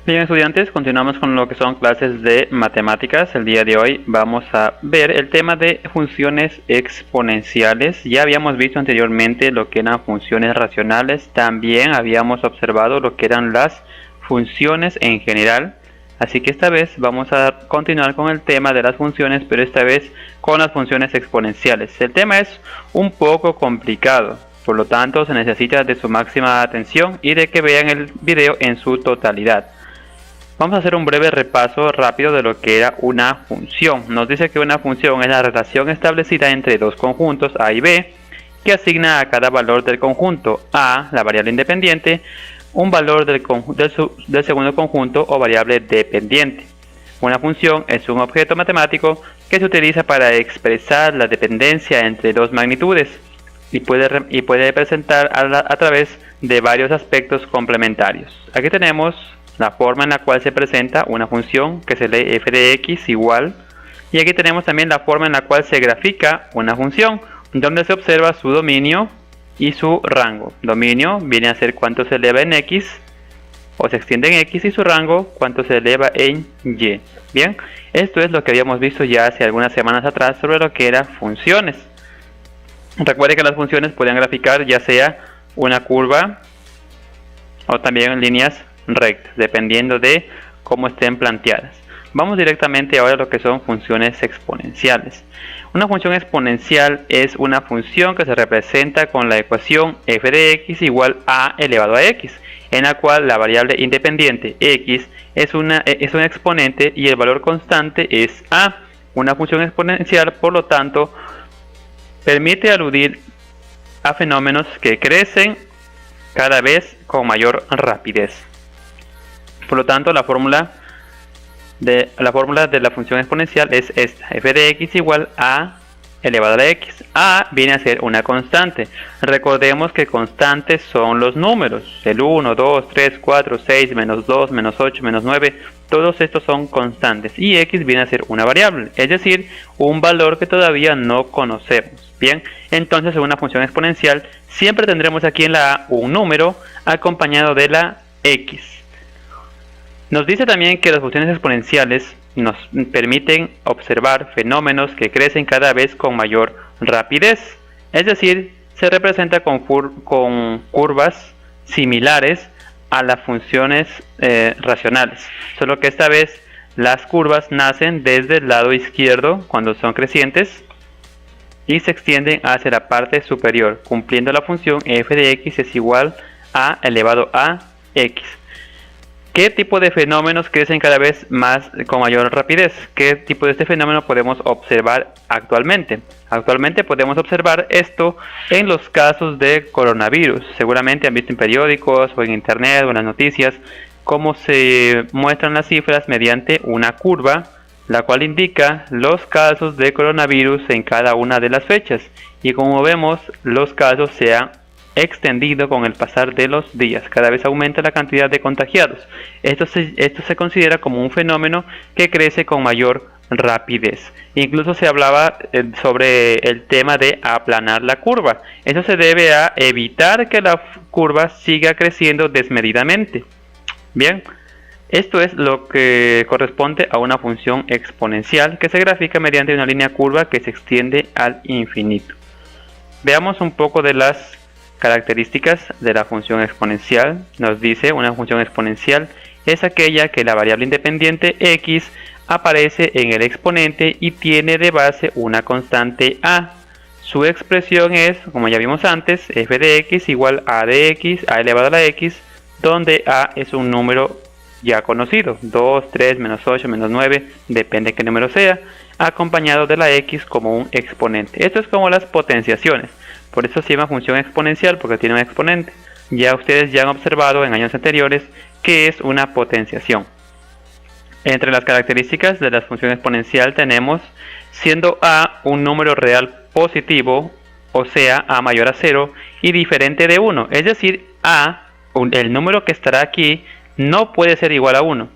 Bien, estudiantes, continuamos con lo que son clases de matemáticas. El día de hoy vamos a ver el tema de funciones exponenciales. Ya habíamos visto anteriormente lo que eran funciones racionales, también habíamos observado lo que eran las funciones en general. Así que esta vez vamos a continuar con el tema de las funciones, pero esta vez con las funciones exponenciales. El tema es un poco complicado, por lo tanto se necesita de su máxima atención y de que vean el video en su totalidad. Vamos a hacer un breve repaso rápido de lo que era una función. Nos dice que una función es la relación establecida entre dos conjuntos A y B, que asigna a cada valor del conjunto A, la variable independiente, un valor del segundo conjunto o variable dependiente. Una función es un objeto matemático que se utiliza para expresar la dependencia entre dos magnitudes y puede presentar a través de varios aspectos complementarios. Aquí tenemos la forma en la cual se presenta una función, que se lee f de x igual, y aquí tenemos también la forma en la cual se grafica una función, donde se observa su dominio y su rango. Dominio viene a ser cuánto se eleva en x o se extiende en x, y su rango cuánto se eleva en y. Bien, esto es lo que habíamos visto ya hace algunas semanas atrás sobre lo que eran funciones. Recuerde que las funciones pueden graficar ya sea una curva o también líneas rectas, dependiendo de cómo estén planteadas. Vamos directamente ahora a lo que son funciones exponenciales. Una función exponencial es una función que se representa con la ecuación f de x igual a elevado a x, en la cual la variable independiente x es un exponente y el valor constante es a. Una función exponencial, por lo tanto, permite aludir a fenómenos que crecen cada vez con mayor rapidez. Por lo tanto, la fórmula de la función exponencial es esta: f de x igual a elevado a la x. A viene a ser una constante. Recordemos que constantes son los números: el 1, 2, 3, 4, 6, menos 2, menos 8, menos 9. Todos estos son constantes. Y x viene a ser una variable, es decir, un valor que todavía no conocemos. Bien, entonces en una función exponencial siempre tendremos aquí en la a un número acompañado de la x. Nos dice también que las funciones exponenciales nos permiten observar fenómenos que crecen cada vez con mayor rapidez, es decir, se representa con curvas similares a las funciones racionales, solo que esta vez las curvas nacen desde el lado izquierdo cuando son crecientes y se extienden hacia la parte superior, cumpliendo la función f de x es igual a elevado a x. ¿Qué tipo de fenómenos crecen cada vez más con mayor rapidez? ¿Qué tipo de este fenómeno podemos observar actualmente? Actualmente podemos observar esto en los casos de coronavirus. Seguramente han visto en periódicos o en internet o en las noticias cómo se muestran las cifras mediante una curva, la cual indica los casos de coronavirus en cada una de las fechas. Y como vemos, los casos se han extendido con el pasar de los días. Cada vez aumenta la cantidad de contagiados. Esto se considera como un fenómeno que crece con mayor rapidez. Incluso se hablaba sobre el tema de aplanar la curva. Eso se debe a evitar que la curva siga creciendo desmedidamente. Bien, esto es lo que corresponde a una función exponencial que se grafica mediante una línea curva que se extiende al infinito. Veamos un poco de las características de la función exponencial. Nos dice: una función exponencial es aquella que la variable independiente x aparece en el exponente y tiene de base una constante a. Su expresión es, como ya vimos antes, f de x igual a de x a elevado a la x, donde a es un número ya conocido, 2, 3, menos 8, menos 9, depende de qué número sea, acompañado de la x como un exponente. Esto es como las potenciaciones. Por eso se llama función exponencial, porque tiene un exponente. Ya ustedes ya han observado en años anteriores que es una potenciación. Entre las características de la función exponencial tenemos: siendo a un número real positivo, o sea, a mayor a 0 y diferente de 1. Es decir, el número que estará aquí, no puede ser igual a 1.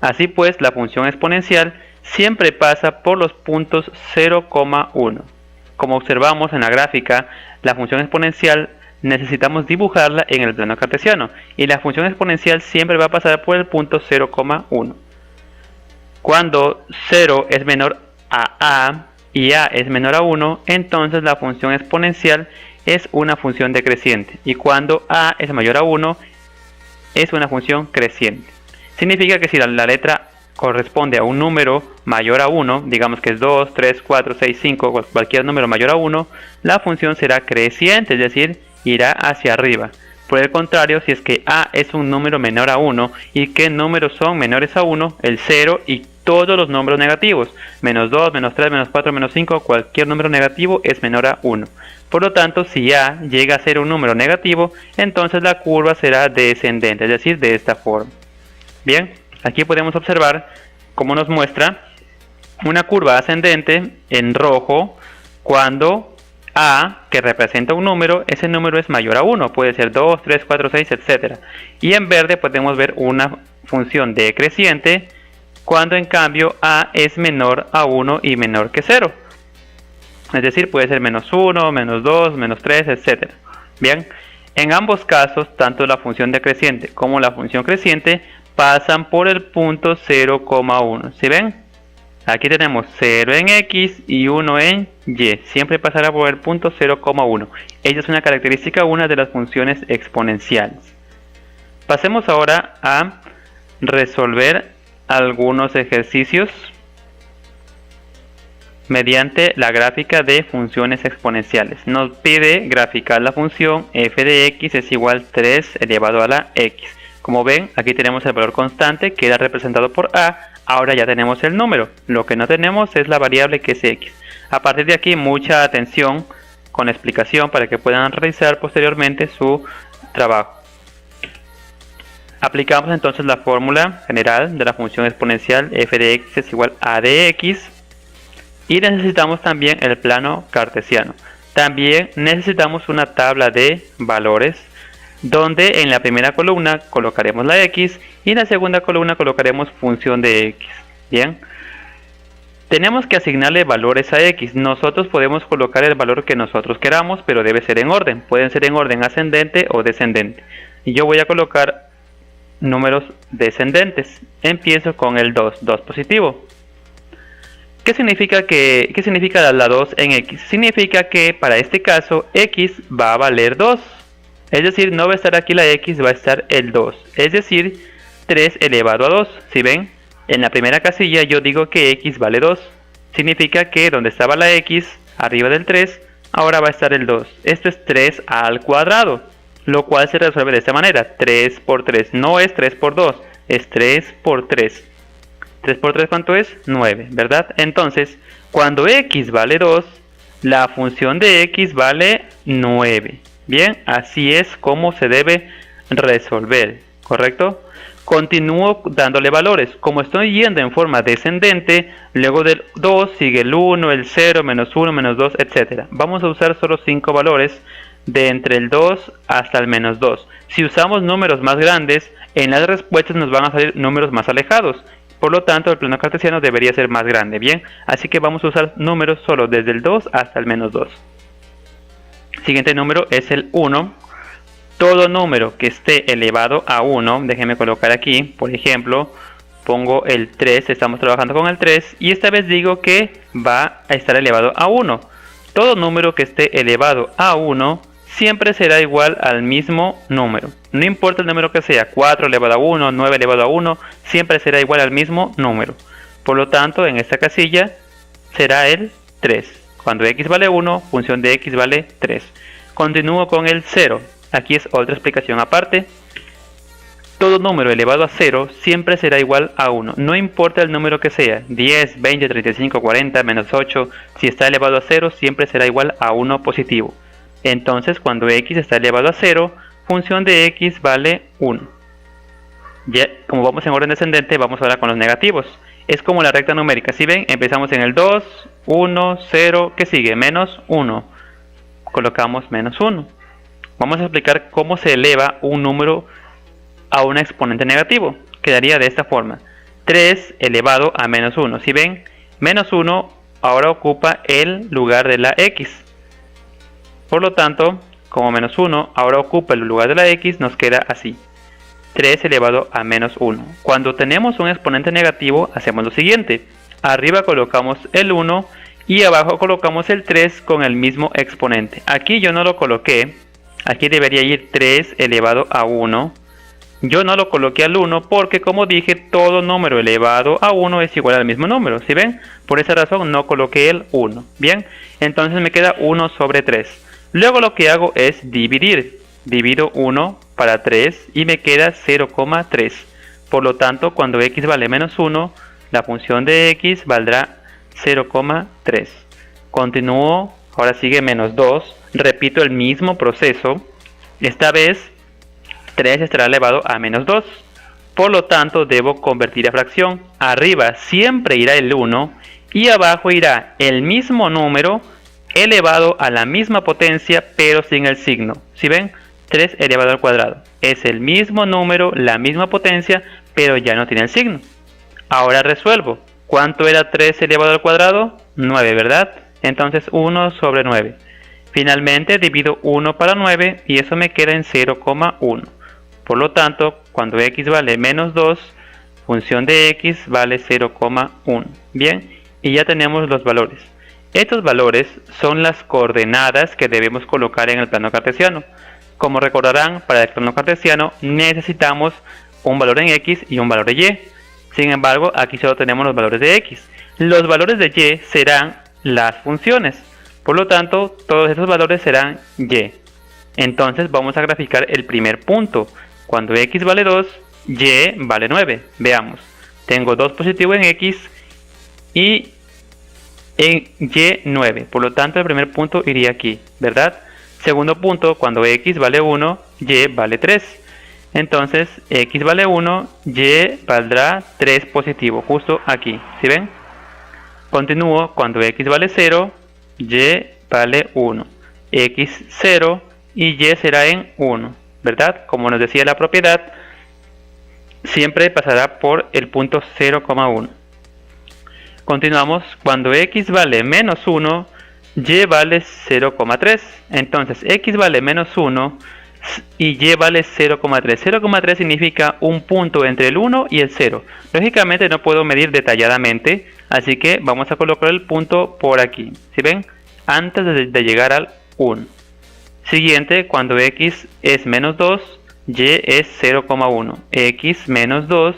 Así pues, la función exponencial siempre pasa por los puntos 0,1. Como observamos en la gráfica, la función exponencial necesitamos dibujarla en el plano cartesiano. Y la función exponencial siempre va a pasar por el punto 0,1. Cuando 0 es menor a y a es menor a 1, entonces la función exponencial es una función decreciente. Y cuando a es mayor a 1, es una función creciente. Significa que si la letra corresponde a un número mayor a 1, digamos que es 2, 3, 4, 6, 5, cualquier número mayor a 1, la función será creciente, es decir, irá hacia arriba. Por el contrario, si es que a es un número menor a 1, ¿y qué números son menores a 1? El 0 y todos los números negativos. Menos 2, menos 3, menos 4, menos 5, cualquier número negativo es menor a 1. Por lo tanto, si a llega a ser un número negativo, entonces la curva será descendente, es decir, de esta forma. Bien, aquí podemos observar cómo nos muestra una curva ascendente en rojo cuando a, que representa un número, ese número es mayor a 1, puede ser 2, 3, 4, 6, etc. Y en verde podemos ver una función decreciente cuando en cambio a es menor a 1 y menor que 0. Es decir, puede ser menos 1, menos 2, menos 3, etc. Bien, en ambos casos, tanto la función decreciente como la función creciente pasan por el punto 0,1. ¿Sí ven? Aquí tenemos 0 en X y 1 en Y. Siempre pasará por el punto 0,1. Ella es una característica, una de las funciones exponenciales. Pasemos ahora a resolver algunos ejercicios mediante la gráfica de funciones exponenciales. Nos pide graficar la función f de x es igual a 3 elevado a la x. Como ven, aquí tenemos el valor constante que era representado por a. Ahora ya tenemos el número. Lo que no tenemos es la variable que es x. A partir de aquí, mucha atención con la explicación para que puedan realizar posteriormente su trabajo. Aplicamos entonces la fórmula general de la función exponencial f de x es igual a de x. Y necesitamos también el plano cartesiano. También necesitamos una tabla de valores, donde en la primera columna colocaremos la x y en la segunda columna colocaremos función de x. Bien, tenemos que asignarle valores a x. Nosotros podemos colocar el valor que nosotros queramos, pero debe ser en orden. Pueden ser en orden ascendente o descendente. Y yo voy a colocar números descendentes. Empiezo con el 2 positivo. ¿Qué significa la 2 en x? Significa que para este caso x va a valer 2. Es decir, no va a estar aquí la x, va a estar el 2. Es decir, 3 elevado a 2. Si ven, en la primera casilla yo digo que x vale 2. Significa que donde estaba la x, arriba del 3, ahora va a estar el 2. Esto es 3 al cuadrado, lo cual se resuelve de esta manera. 3 por 3, no es 3 por 2, es 3 por 3. 3 por 3, ¿cuánto es? 9, ¿verdad? Entonces, cuando x vale 2, la función de x vale 9. Bien, así es como se debe resolver, ¿correcto? Continúo dándole valores. Como estoy yendo en forma descendente, luego del 2 sigue el 1, el 0, menos 1, menos 2, etc. Vamos a usar solo 5 valores de entre el 2 hasta el menos 2. Si usamos números más grandes, en las respuestas nos van a salir números más alejados. Por lo tanto, el plano cartesiano debería ser más grande, ¿bien? Así que vamos a usar números solo desde el 2 hasta el menos 2. Siguiente número es el 1. Todo número que esté elevado a 1, déjenme colocar aquí, por ejemplo, pongo el 3, estamos trabajando con el 3, y esta vez digo que va a estar elevado a 1. Todo número que esté elevado a 1 siempre será igual al mismo número. No importa el número que sea, 4 elevado a 1, 9 elevado a 1, siempre será igual al mismo número. Por lo tanto, en esta casilla será el 3. Cuando x vale 1, función de x vale 3. Continúo con el 0. Aquí es otra explicación aparte. Todo número elevado a 0 siempre será igual a 1. No importa el número que sea, 10, 20, 35, 40, menos 8. Si está elevado a 0, siempre será igual a 1 positivo. Entonces, cuando x está elevado a 0, función de x vale 1. Ya, como vamos en orden descendente, vamos ahora con los negativos. Es como la recta numérica. Si ven, empezamos en el 2, 1, 0. ¿Qué sigue? Menos 1. Colocamos menos 1. Vamos a explicar cómo se eleva un número a un exponente negativo. Quedaría de esta forma. 3 elevado a menos 1. Si ven, menos 1 ahora ocupa el lugar de la x. Por lo tanto, como menos 1, ahora ocupa el lugar de la x, nos queda así. 3 elevado a menos 1. Cuando tenemos un exponente negativo, hacemos lo siguiente. Arriba colocamos el 1 y abajo colocamos el 3 con el mismo exponente. Aquí yo no lo coloqué. Aquí debería ir 3 elevado a 1. Yo no lo coloqué al 1 porque, como dije, todo número elevado a 1 es igual al mismo número. ¿Sí ven? Por esa razón no coloqué el 1. Bien, entonces me queda 1 sobre 3. Luego lo que hago es dividir. Divido 1 para 3 y me queda 0,3. Por lo tanto, cuando x vale menos 1, la función de x valdrá 0,3. Continúo, ahora sigue menos 2. Repito el mismo proceso. Esta vez 3 estará elevado a menos 2. Por lo tanto, debo convertir a fracción. Arriba siempre irá el 1 y abajo irá el mismo número elevado a la misma potencia, pero sin el signo. ¿Sí ven? 3 elevado al cuadrado. Es el mismo número, la misma potencia, pero ya no tiene el signo. Ahora resuelvo. ¿Cuánto era 3 elevado al cuadrado? 9, ¿verdad? Entonces 1 sobre 9. Finalmente divido 1 para 9 y eso me queda en 0,1. Por lo tanto, cuando x vale menos 2, función de x vale 0,1. Bien, y ya tenemos los valores. Estos valores son las coordenadas que debemos colocar en el plano cartesiano. Como recordarán, para el plano cartesiano necesitamos un valor en x y un valor de y. Sin embargo, aquí solo tenemos los valores de x. Los valores de y serán las funciones. Por lo tanto, todos esos valores serán y. Entonces vamos a graficar el primer punto. Cuando x vale 2, y vale 9. Veamos. Tengo 2 positivo en x y en y 9. Por lo tanto, el primer punto iría aquí, ¿verdad? Segundo punto, cuando x vale 1, y vale 3. Entonces, x vale 1, y valdrá 3 positivo, justo aquí. ¿Sí ven? Continúo, cuando x vale 0, y vale 1. X 0 y y será en 1, ¿verdad? Como nos decía la propiedad, siempre pasará por el punto 0,1. Continuamos, cuando x vale menos 1, y vale 0,3. Entonces, x vale menos 1 y y vale 0,3. 0,3 significa un punto entre el 1 y el 0. Lógicamente no puedo medir detalladamente, así que vamos a colocar el punto por aquí. ¿Sí ven? Antes de llegar al 1. Siguiente, cuando x es menos 2, y es 0,1. X menos 2,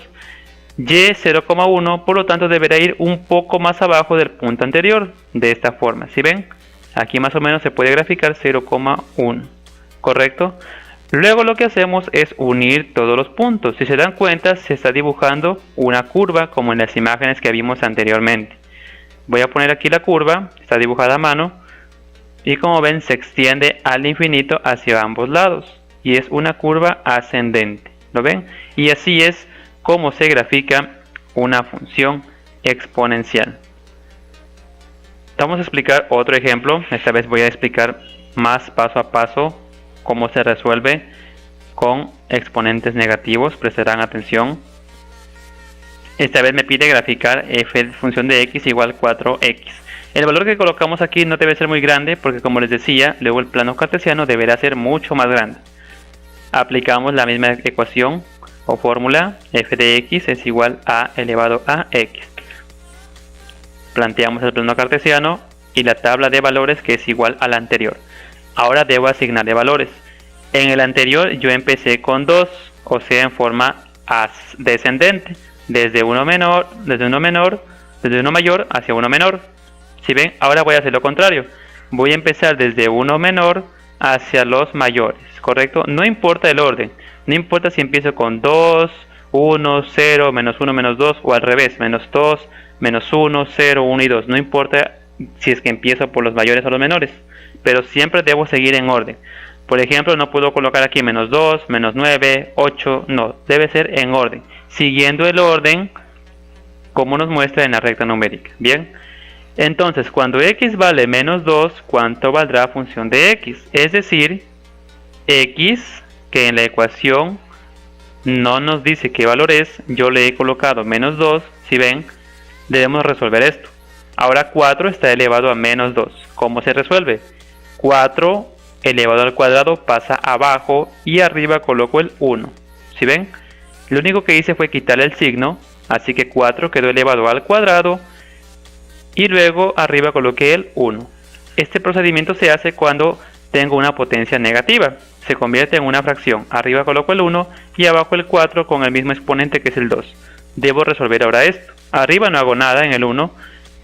y 0,1, por lo tanto deberá ir un poco más abajo del punto anterior, de esta forma. ¿Sí ven? Aquí más o menos se puede graficar 0,1. ¿Correcto? Luego lo que hacemos es unir todos los puntos. Si se dan cuenta, se está dibujando una curva como en las imágenes que vimos anteriormente. Voy a poner aquí la curva, está dibujada a mano. Y como ven, se extiende al infinito hacia ambos lados. Y es una curva ascendente. ¿Lo ven? Y así es como se grafica una función exponencial. Vamos a explicar otro ejemplo. Esta vez voy a explicar más paso a paso cómo se resuelve con exponentes negativos. Prestarán atención. Esta vez me pide graficar f de función de x igual 4x. El valor que colocamos aquí no debe ser muy grande porque, como les decía, luego el plano cartesiano deberá ser mucho más grande. Aplicamos la misma ecuación o fórmula, f de x es igual a elevado a x. Planteamos el plano cartesiano y la tabla de valores que es igual a la anterior. Ahora debo asignarle valores. En el anterior yo empecé con 2, o sea en forma descendente, desde uno mayor hacia uno menor. Si ven, ahora voy a hacer lo contrario. Voy a empezar desde uno menor hacia los mayores, ¿correcto? No importa el orden. No importa si empiezo con 2, 1, 0, menos 1, menos 2 o al revés, menos 2, menos 1, 0, 1 y 2. No importa si es que empiezo por los mayores o los menores, pero siempre debo seguir en orden. Por ejemplo, no puedo colocar aquí menos 2, menos 9, 8, no. Debe ser en orden, siguiendo el orden como nos muestra en la recta numérica. Bien, entonces cuando x vale menos 2, ¿cuánto valdrá función de x? Es decir, x, que en la ecuación no nos dice qué valor es, yo le he colocado menos 2, si ven, debemos resolver esto. Ahora 4 está elevado a menos 2. ¿Cómo se resuelve? 4 elevado al cuadrado pasa abajo y arriba coloco el 1. ¿Sí ven? Lo único que hice fue quitarle el signo, así que 4 quedó elevado al cuadrado y luego arriba coloqué el 1. Este procedimiento se hace cuando tengo una potencia negativa. Se convierte en una fracción. Arriba coloco el 1 y abajo el 4 con el mismo exponente que es el 2. Debo resolver ahora esto. Arriba no hago nada en el 1.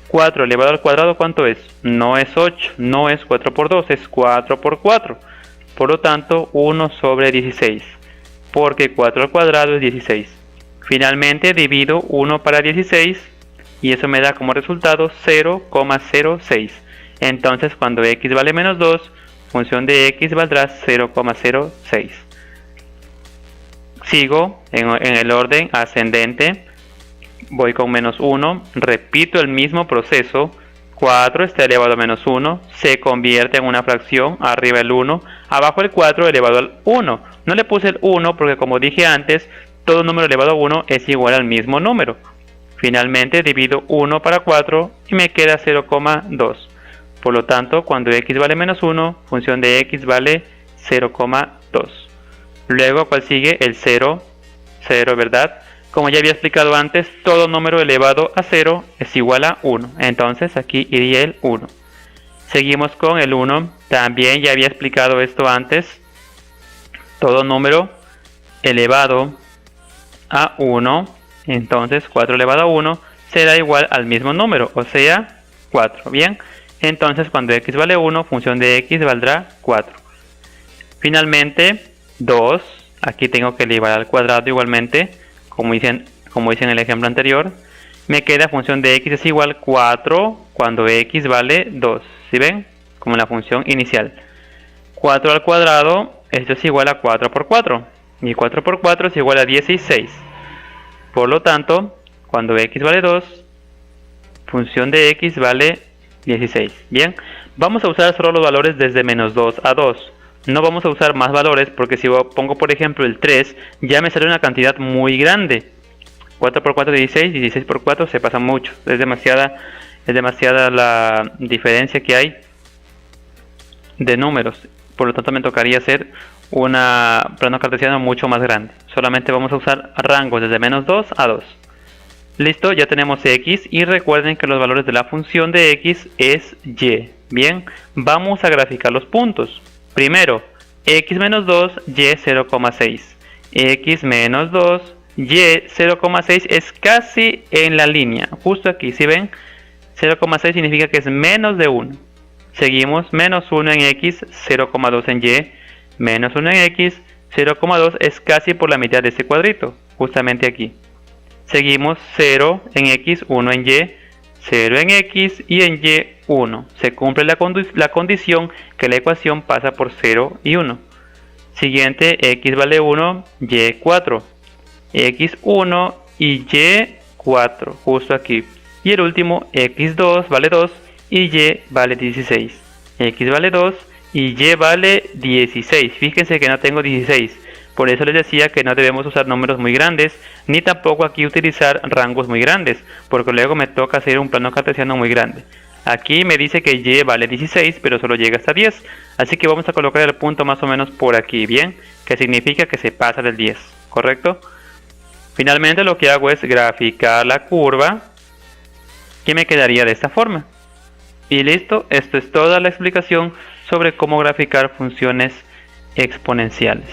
4 elevado al cuadrado, ¿cuánto es? No es 8, no es 4 por 2, es 4 por 4. Por lo tanto, 1 sobre 16. Porque 4 al cuadrado es 16. Finalmente divido 1 para 16 y eso me da como resultado 0,06. Entonces cuando x vale menos 2, función de x valdrá 0,06. Sigo en el orden ascendente. Voy con menos 1, repito el mismo proceso. 4 está elevado a menos 1, se convierte en una fracción, arriba el 1, abajo el 4 elevado al 1. No le puse el 1 porque, como dije antes, todo número elevado a 1 es igual al mismo número. Finalmente divido 1 para 4 y me queda 0,2. Por lo tanto, cuando x vale menos 1, función de x vale 0,2. Luego, ¿cuál sigue? El 0, 0, ¿verdad? Como ya había explicado antes, todo número elevado a 0 es igual a 1. Entonces aquí iría el 1. Seguimos con el 1. También ya había explicado esto antes. Todo número elevado a 1, entonces 4 elevado a 1 será igual al mismo número, o sea 4. Bien, entonces cuando x vale 1, función de x valdrá 4. Finalmente 2, aquí tengo que elevar al cuadrado igualmente, como hice en el ejemplo anterior. Me queda función de x es igual a 4 cuando x vale 2. ¿Sí ven? Como la función inicial. 4 al cuadrado, esto es igual a 4 por 4. Y 4 por 4 es igual a 16. Por lo tanto, cuando x vale 2, función de x vale 16. Bien, vamos a usar solo los valores desde menos 2 a 2. No vamos a usar más valores porque si pongo por ejemplo el 3, ya me sale una cantidad muy grande. 4 por 4 es 16, 16 por 4 se pasa mucho. Es demasiada la diferencia que hay de números. Por lo tanto me tocaría hacer un plano cartesiano mucho más grande. Solamente vamos a usar rangos desde menos 2 a 2. Listo, ya tenemos x y recuerden que los valores de la función de x es y. Bien, vamos a graficar los puntos. Primero, x menos 2, y 0,6. X menos 2, y 0,6 es casi en la línea. Justo aquí, ¿sí ven? 0,6 significa que es menos de 1. Seguimos, menos 1 en x, 0,2 en y. Menos 1 en x, 0,2 es casi por la mitad de este cuadrito. Justamente aquí. Seguimos, 0 en x, 1 en y. 0 en x y en y 1. Se cumple la condición que la ecuación pasa por 0 y 1. Siguiente, x vale 1, y 4. X 1 y y 4, justo aquí. Y el último, x2 vale 2 y y vale 16. X vale 2 y y vale 16. Fíjense que no tengo 16. Por eso les decía que no debemos usar números muy grandes, ni tampoco aquí utilizar rangos muy grandes, porque luego me toca hacer un plano cartesiano muy grande. Aquí me dice que y vale 16, pero solo llega hasta 10, así que vamos a colocar el punto más o menos por aquí, ¿bien? Que significa que se pasa del 10, ¿correcto? Finalmente lo que hago es graficar la curva, que me quedaría de esta forma. Y listo, esto es toda la explicación sobre cómo graficar funciones exponenciales.